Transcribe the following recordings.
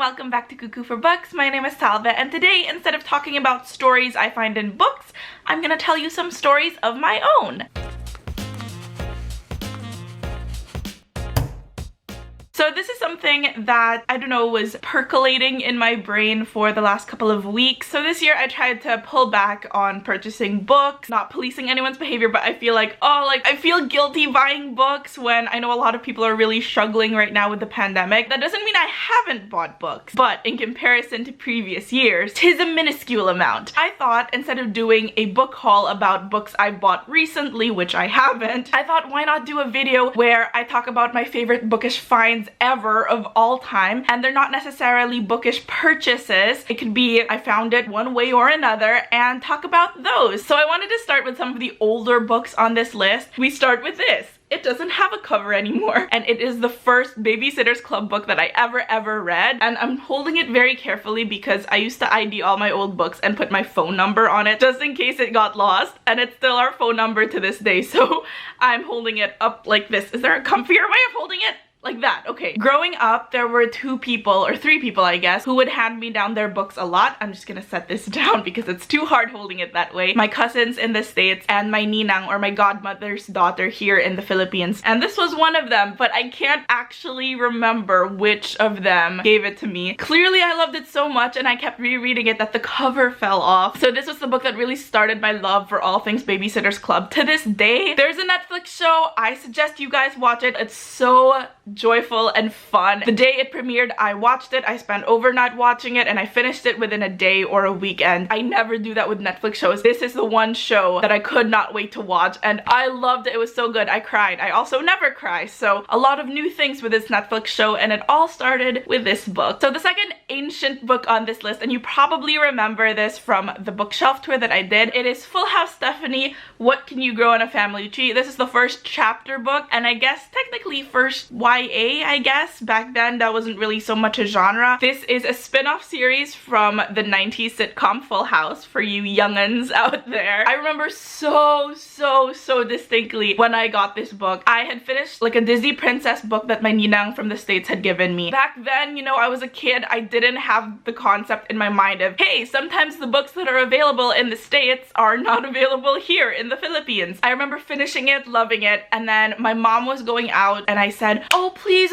welcome back to Cuckoo for Books. My name is Salva, and today, instead of talking about stories I find in books, I'm gonna tell you some stories of my own. So this is something that, I don't know, was percolating in my brain for the last couple of weeks. So this year I tried to pull back on purchasing books, not policing anyone's behavior, but I feel like, I feel guilty buying books when I know a lot of people are really struggling right now with the pandemic. That doesn't mean I haven't bought books, but in comparison to previous years, 'tis a minuscule amount. I thought instead of doing a book haul about books I bought recently, which I haven't, I thought why not do a video where I talk about my favorite bookish finds ever of all time, and they're not necessarily bookish purchases. It could be I found it one way or another, and talk about those. So I wanted to start with some of the older books on this list. We start with this. It doesn't have a cover anymore, and it is the first Babysitters Club book that I ever read, and I'm holding it very carefully because I used to ID all my old books and put my phone number on it just in case it got lost, and it's still our phone number to this day, so I'm holding it up like this. Is there a comfier way of holding it? Like that, okay. Growing up, there were three people, I guess, who would hand me down their books a lot. I'm just gonna set this down because it's too hard holding it that way. My cousins in the States and my ninang, or my godmother's daughter, here in the Philippines. And this was one of them, but I can't actually remember which of them gave it to me. Clearly, I loved it so much and I kept rereading it that the cover fell off. So this was the book that really started my love for all things Babysitters Club. To this day, there's a Netflix show. I suggest you guys watch it. It's so joyful and fun. The day it premiered, I watched it. I spent overnight watching it and I finished it within a day or a weekend. I never do that with Netflix shows. This is the one show that I could not wait to watch, and I loved it. It was so good. I cried. I also never cry, so a lot of new things with this Netflix show, and it all started with this book. So the second ancient book on this list, and you probably remember this from the bookshelf tour that I did, it is Full House Stephanie, What Can You Grow in a Family Tree? This is the first chapter book, and I guess technically first YA, I guess. Back then, that wasn't really so much a genre. This is a spin-off series from the 90s sitcom Full House, for you young'uns out there. I remember so distinctly when I got this book. I had finished like a Disney princess book that my ninang from the States had given me. Back then, you know, I was a kid. I didn't have the concept in my mind of, hey, sometimes the books that are available in the States are not available here in the Philippines. I remember finishing it, loving it, and then my mom was going out and I said, oh please,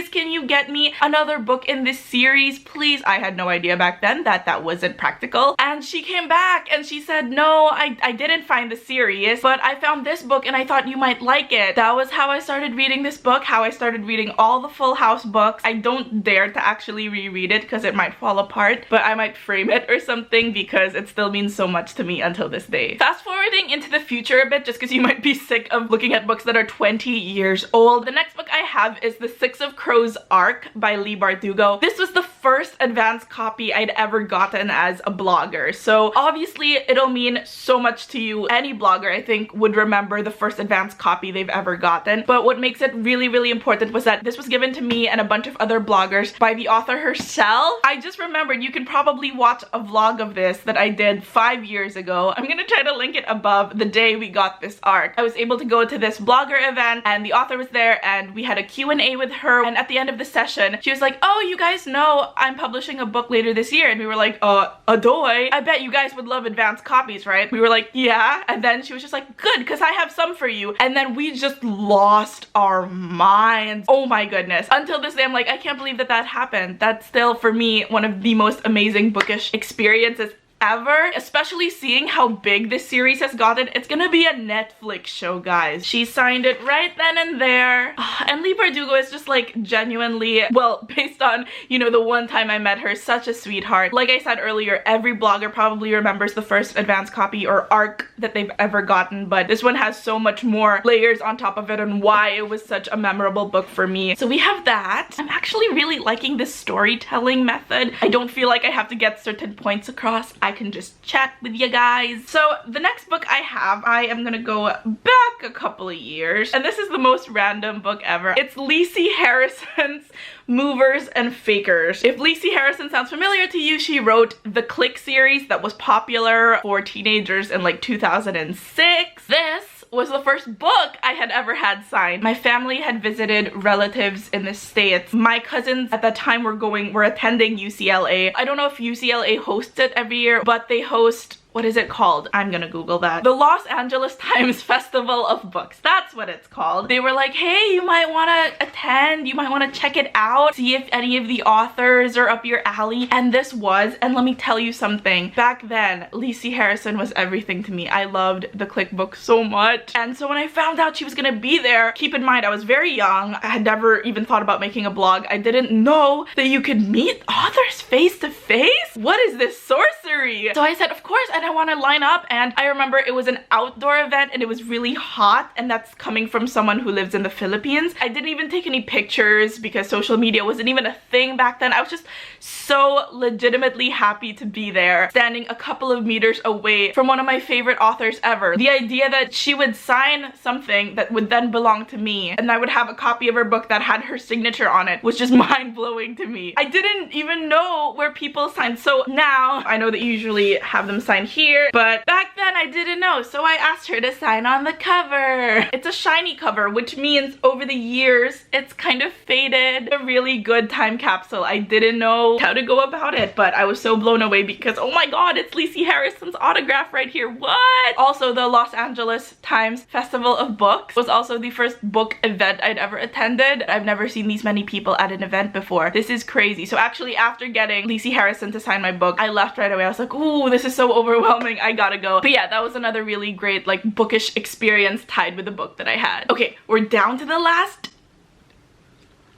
can you get me another book in this series, please? I had no idea back then that that wasn't practical. And she came back and she said, no, I didn't find the series, but I found this book and I thought you might like it. That was how I started reading this book, how I started reading all the Full House books. I don't dare to actually reread it because it might fall apart, but I might frame it or something because it still means so much to me until this day. Fast forwarding into the future a bit, just because you might be sick of looking at books that are 20 years old. The next book I have is The Six of Crows arc by Leigh Bardugo. This was the first advanced copy I'd ever gotten as a blogger, so obviously it'll mean so much to you. Any blogger, I think, would remember the first advanced copy they've ever gotten, but what makes it really important was that this was given to me and a bunch of other bloggers by the author herself. I just remembered, you can probably watch a vlog of this that I did 5 years ago. I'm gonna try to link it above, the day we got this arc. I was able to go to this blogger event and the author was there and we had a Q&A with her, and at the end of the session she was like, oh, you guys know I'm publishing a book later this year, and we were like, adoy, I bet you guys would love advanced copies, right? We were like, yeah, and then she was just like, good, because I have some for you, and then we just lost our minds. Oh my goodness. Until this day I'm like, I can't believe that that happened. That's still for me one of the most amazing bookish experiences ever, especially seeing how big this series has gotten. It's gonna be a Netflix show, guys. She signed it right then and there. And Leigh Bardugo is just like genuinely, well, based on, you know, the one time I met her, such a sweetheart. Like I said earlier, every blogger probably remembers the first advanced copy or arc that they've ever gotten, but this one has so much more layers on top of it and why it was such a memorable book for me. So we have that. I'm actually really liking this storytelling method. I don't feel like I have to get certain points across. I can just chat with you guys. So the next book I have, I am gonna go back a couple of years, and this is the most random book ever. It's Lacey Harrison's Movers and Fakers. If Lacey Harrison sounds familiar to you, she wrote the Click series that was popular for teenagers in like 2006. This was the first book I had ever had signed. My family had visited relatives in the States. My cousins at that time were attending UCLA. I don't know if UCLA hosts it every year, but they host, what is it called? I'm gonna Google that. The Los Angeles Times Festival of Books. That's what it's called. They were like, hey, you might wanna attend, you might wanna check it out, see if any of the authors are up your alley. And this was, and let me tell you something. Back then, Lacey Harrison was everything to me. I loved the Click book so much. And so when I found out she was gonna be there, keep in mind, I was very young. I had never even thought about making a blog. I didn't know that you could meet authors face to face. What is this sorcery? So I said, of course, I want to line up. And I remember it was an outdoor event and it was really hot, and that's coming from someone who lives in the Philippines. I didn't even take any pictures because social media wasn't even a thing back then. I was just so legitimately happy to be there, standing a couple of meters away from one of my favorite authors ever. The idea that she would sign something that would then belong to me and I would have a copy of her book that had her signature on it was just mind-blowing to me. I didn't even know where people signed. So now I know that you usually have them sign here, but back then I didn't know, so I asked her to sign on the cover. It's a shiny cover, which means over the years it's kind of faded. A really good time capsule. I didn't know how to go about it, but I was so blown away because, oh my god, it's Lacey Harrison's autograph right here. What? Also, the Los Angeles Times Festival of Books was also the first book event I'd ever attended. I've never seen these many people at an event before. This is crazy. So actually, after getting Lacey Harrison to sign my book, I left right away. I was like, ooh, this is so overwhelming. I gotta go. But yeah, that was another really great like bookish experience tied with the book that I had. Okay, we're down to the last,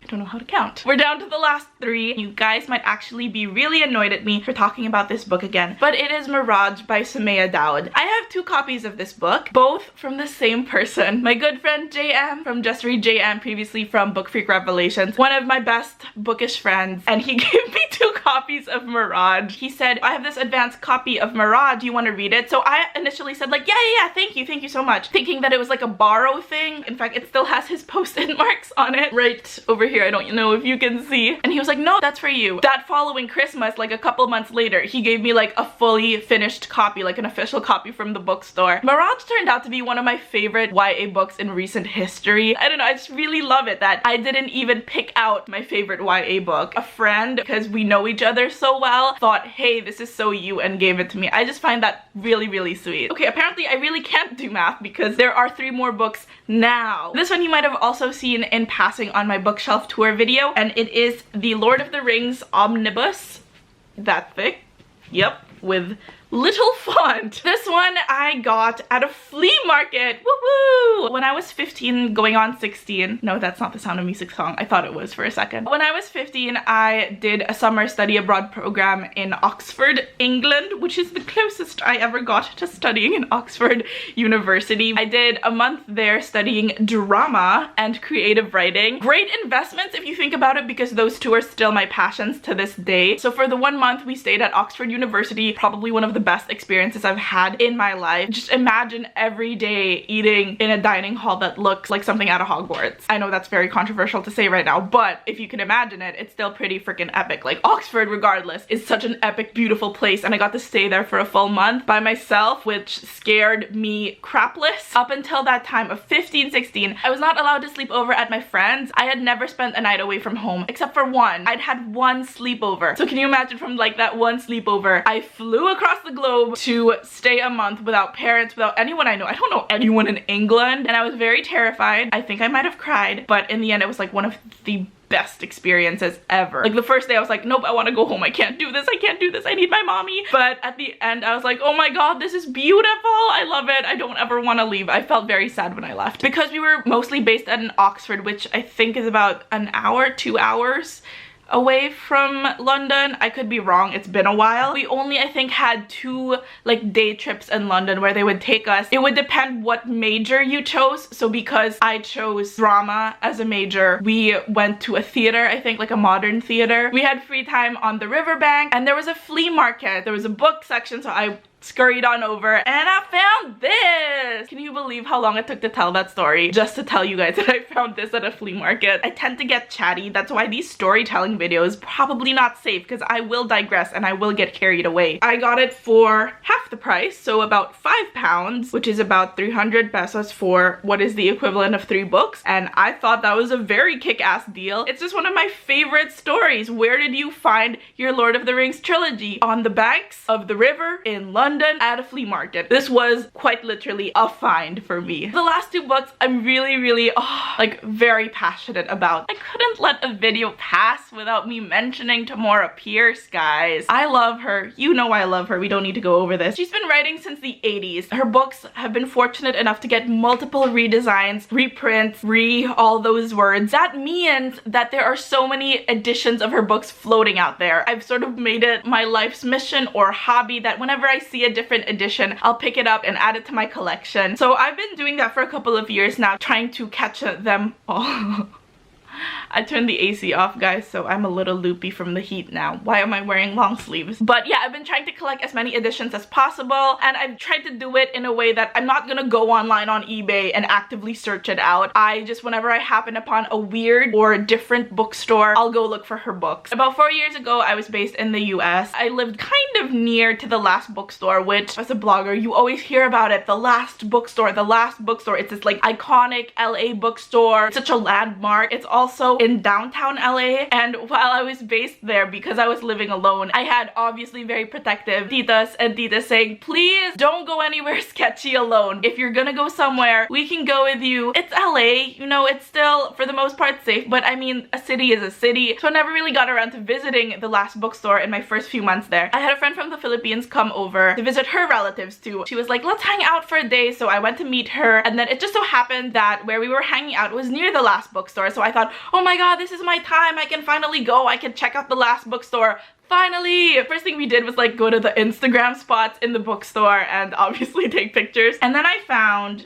I don't know how to count. We're down to the last 3. You guys might actually be really annoyed at me for talking about this book again, but it is Mirage by Sumaya Dawood. I have 2 copies of this book, both from the same person. My good friend JM from Just Read JM, previously from Book Freak Revelations, one of my best bookish friends, and he gave me 2 copies of Mirage. He said, I have this advanced copy of Mirage, do you want to read it? So I initially said like, yeah, thank you so much, thinking that it was like a borrow thing. In fact, it still has his post-it marks on it right over here. I don't know if you can see. And he was like, no, that's for you. That following Christmas, like a couple months later, he gave me like a fully finished copy, like an official copy from the bookstore. Mirage turned out to be one of my favorite YA books in recent history. I don't know, I just really love it that I didn't even pick out my favorite YA book. A friend, because we know each other so well, thought, hey, this is so you, and gave it to me. I just find that really, really sweet. Okay, apparently I really can't do math because there are 3 more books now. This one you might have also seen in passing on my bookshelf tour video, and it is the Lord of the Rings omnibus. That thick. Yep, with little font. This one I got at a flea market. Woohoo! When I was 15 going on 16. No, that's not the Sound of Music song. I thought it was for a second. When I was 15, I did a summer study abroad program in Oxford, England, which is the closest I ever got to studying in Oxford University. I did a month there studying drama and creative writing. Great investments if you think about it, because those 2 are still my passions to this day. So for the 1 month we stayed at Oxford University, probably one of the best experiences I've had in my life. Just imagine every day eating in a dining hall that looks like something out of Hogwarts. I know that's very controversial to say right now, but if you can imagine it, it's still pretty freaking epic. Like, Oxford, regardless, is such an epic, beautiful place, and I got to stay there for a full month by myself, which scared me crapless. Up until that time of 15, 16, I was not allowed to sleep over at my friends. I had never spent a night away from home, except for one. I'd had 1 sleepover. So can you imagine, from like that 1 sleepover, I flew across the globe to stay a month without parents, without anyone I know. I don't know anyone in England, and I was very terrified. I think I might have cried, but in the end it was like one of the best experiences ever. Like, the first day I was like, nope, I want to go home. I can't do this. I can't do this. I need my mommy. But at the end I was like, oh my god, this is beautiful. I love it. I don't ever want to leave. I felt very sad when I left because we were mostly based in Oxford, which I think is about an hour, 2 hours away from London. I could be wrong, it's been a while. We only, I think, had 2 like day trips in London where they would take us. It would depend what major you chose. So because I chose drama as a major, we went to a theater, I think like a modern theater. We had free time on the riverbank, and there was a flea market. There was a book section, so I scurried on over and I found this. Can you believe how long it took to tell that story? Just to tell you guys that I found this at a flea market. I tend to get chatty. That's why these storytelling videos probably not safe, because I will digress and I will get carried away. I got it for half the price, so about £5, which is about 300 pesos for what is the equivalent of 3 books, and I thought that was a very kick-ass deal. It's just one of my favorite stories. Where did you find your Lord of the Rings trilogy? On the banks of the river in London at a flea market. This was quite literally a find for me. The last 2 books I'm really like very passionate about. I couldn't let a video pass without me mentioning Tamora Pierce, guys. I love her. You know I love her. We don't need to go over this. She's been writing since the 80s. Her books have been fortunate enough to get multiple redesigns, reprints, all those words. That means that there are so many editions of her books floating out there. I've sort of made it my life's mission or hobby that whenever I see a different edition, I'll pick it up and add it to my collection. So I've been doing that for a couple of years now, trying to catch them all. I turned the AC off, guys, so I'm a little loopy from the heat now. Why am I wearing long sleeves? But yeah, I've been trying to collect as many editions as possible, and I've tried to do it in a way that I'm not gonna go online on eBay and actively search it out. I just, whenever I happen upon a weird or different bookstore, I'll go look for her books. About 4 years ago, I was based in the US. I lived kind of near to the Last Bookstore, which as a blogger, you always hear about it. The Last Bookstore, the Last Bookstore. It's this like iconic LA bookstore. It's such a landmark. It's also in downtown LA, and while I was based there, because I was living alone, I had obviously very protective titas and titas saying, please don't go anywhere sketchy alone. If you're gonna go somewhere, we can go with you. It's LA, you know, it's still for the most part safe, but I mean, a city is a city. So I never really got around to visiting the Last Bookstore in my first few months there. I had a friend from the Philippines come over to visit her relatives too. She was like, let's hang out for a day, so I went to meet her, and then it just so happened that where we were hanging out was near the Last Bookstore, so I thought, oh my god, this is my time. I can finally go. I can check out the Last Bookstore. Finally! First thing we did was like go to the Instagram spots in the bookstore and obviously take pictures. And then I found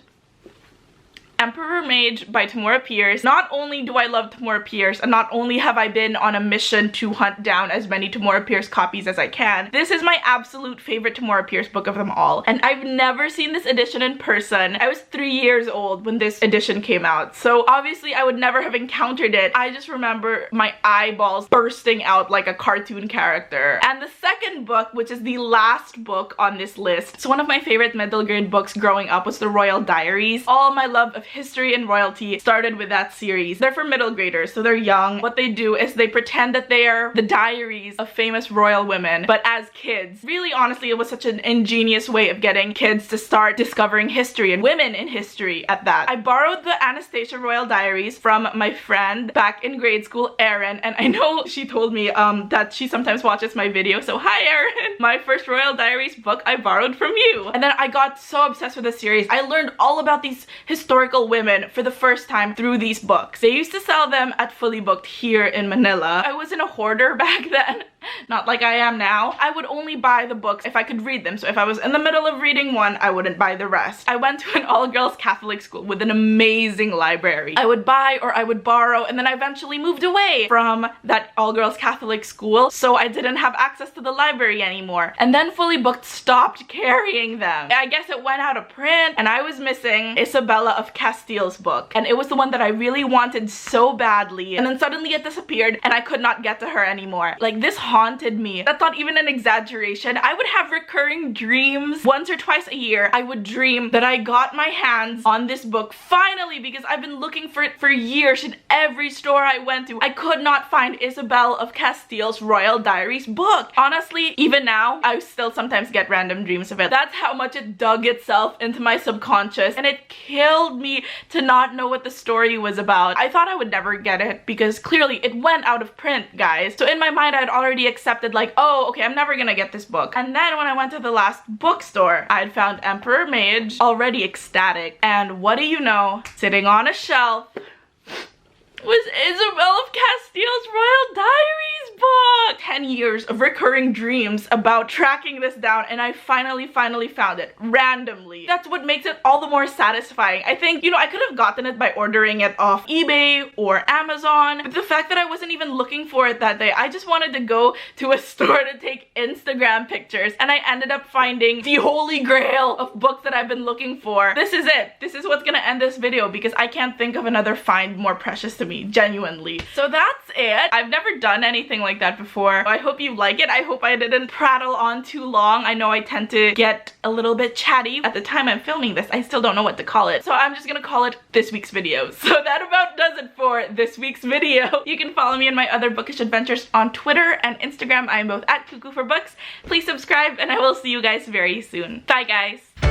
Emperor Mage by Tamora Pierce. Not only do I love Tamora Pierce, and not only have I been on a mission to hunt down as many Tamora Pierce copies as I can, this is my absolute favorite Tamora Pierce book of them all. And I've never seen this edition in person. I was 3 years old when this edition came out, so obviously I would never have encountered it. I just remember my eyeballs bursting out like a cartoon character. And the second book, which is the last book on this list, so one of my favorite middle grade books growing up was the Royal Diaries. All my love of history and royalty started with that series. They're for middle graders, so they're young. What they do is they pretend that they are the diaries of famous royal women, but as kids. Really, honestly, it was such an ingenious way of getting kids to start discovering history and women in history at that. I borrowed the Anastasia Royal Diaries from my friend back in grade school, Erin, and I know she told me that she sometimes watches my video, so hi Erin! My first Royal Diaries book I borrowed from you. And then I got so obsessed with the series. I learned all about these historical women for the first time through these books. They used to sell them at Fully Booked here in Manila. I wasn't a hoarder back then, not like I am now. I would only buy the books if I could read them, so if I was in the middle of reading one, I wouldn't buy the rest. I went to an all-girls Catholic school with an amazing library. I would buy or I would borrow, and then I eventually moved away from that all-girls Catholic school, so I didn't have access to the library anymore. And then Fully Booked stopped carrying them. I guess it went out of print, and I was missing Isabella of Castile's book, and it was the one that I really wanted so badly, and then suddenly it disappeared and I could not get to her anymore. Like, this haunted me. That's not even an exaggeration. I would have recurring dreams. Once or twice a year, I would dream that I got my hands on this book finally, because I've been looking for it for years in every store I went to. I could not find Isabel of Castile's Royal Diaries book. Honestly, even now, I still sometimes get random dreams of it. That's how much it dug itself into my subconscious, and it killed me to not know what the story was about. I thought I would never get it because clearly it went out of print, guys. So in my mind, I'd already accepted like, oh, okay, I'm never gonna get this book. And then when I went to the Last Bookstore, I'd found Emperor Mage, already ecstatic. And what do you know? Sitting on a shelf was Isabel of Castile's Royal Diaries book! 10 years of recurring dreams about tracking this down, and I finally found it randomly. That's what makes it all the more satisfying. I think, you know, I could have gotten it by ordering it off eBay or Amazon, but the fact that I wasn't even looking for it that day, I just wanted to go to a store to take Instagram pictures, and I ended up finding the holy grail of books that I've been looking for. This is it. This is what's gonna end this video because I can't think of another find more precious to me, genuinely. So that's it. I've never done anything like that before. I hope you like it. I hope I didn't prattle on too long. I know I tend to get a little bit chatty. At the time I'm filming this, I still don't know what to call it. So I'm just gonna call it this week's video. So that about does it for this week's video. You can follow me in my other bookish adventures on Twitter and Instagram. I am both at cuckooforbooks. Please subscribe and I will see you guys very soon. Bye guys.